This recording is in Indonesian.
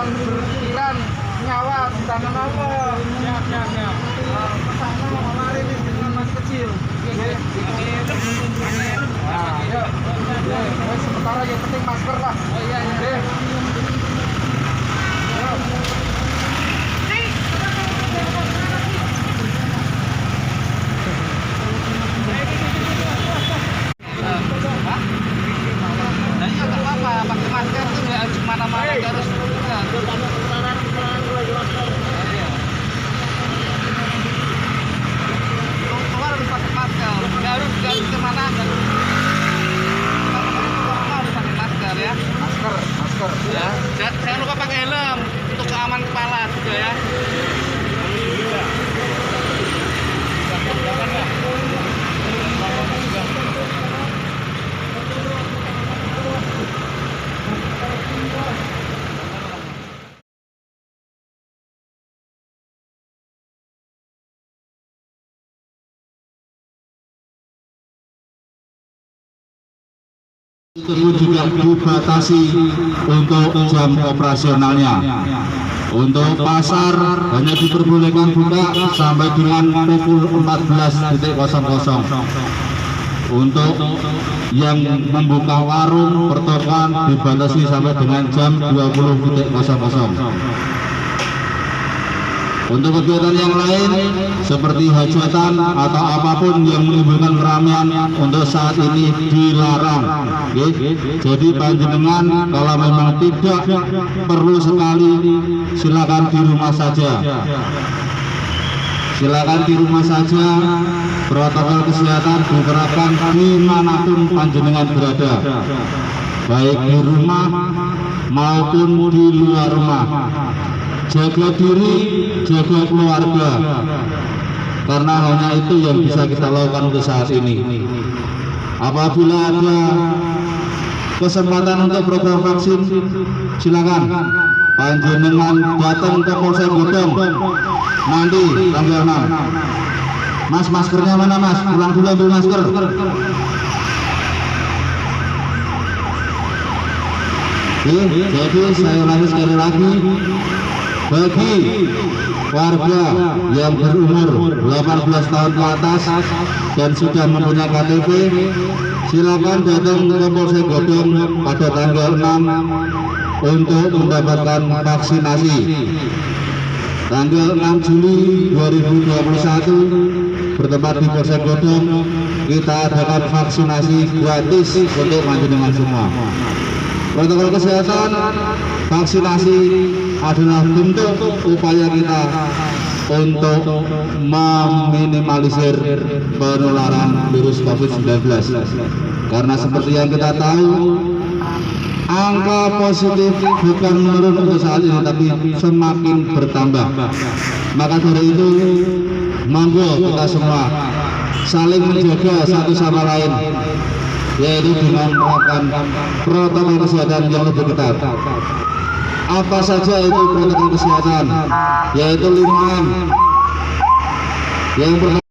jangan berpikiran nyawa di tangan Allah. Siap. Kesana lari nih dengan masih kecil. Nah, yuk. Sementara yang penting masker lah. Oh iya. Pakai masker tuh nggak harus kemana-mana, harus keluar harus pakai masker, nggak harus kemana, harus pakai masker ya. Masker ya. Jangan lupa pakai helm untuk keamanan kepala juga ya. Itu juga dibatasi untuk jam operasionalnya. Untuk pasar hanya diperbolehkan buka sampai dengan pukul 14.00. Untuk yang membuka warung pertokoan dibatasi sampai dengan jam 20.00. Untuk kegiatan yang lain seperti hajatan atau apapun yang menimbulkan keramaian untuk saat ini dilarang. Jadi panjenengan kalau memang tidak perlu sekali silakan di rumah saja. Silakan di rumah saja. Protokol kesehatan diterapkan dimanapun panjenengan berada, baik di rumah maupun di luar rumah. Jaga diri, jaga keluarga, karena hanya itu yang bisa kita lakukan untuk saat ini. Apabila ada kesempatan untuk program vaksin, silakan panjenengan datang ke Polsek Godong nanti tanggal 6. Mas, maskernya mana mas? Pulang dulu ambil masker. Jadi saya ulangi sekali lagi, bagi warga yang berumur 18 tahun ke atas dan sudah mempunyai KTP, silakan datang ke Polsek Godong pada tanggal 6 untuk mendapatkan vaksinasi. Tanggal 6 Juli 2021 bertempat di Polsek Godong, kita adakan vaksinasi gratis untuk panjenengan semua. Protokol kesehatan, vaksinasi adalah bentuk upaya kita untuk meminimalisir penularan virus COVID-19. Karena seperti yang kita tahu, angka positif bukan menurun untuk saat ini, tapi semakin bertambah. Maka dari itu, monggo kita semua saling menjaga satu sama lain, yaitu dengan menerapkan protokol kesehatan yang lebih ketat. Apa saja itu protokol kesehatan? Yaitu 5M. Yang pertama,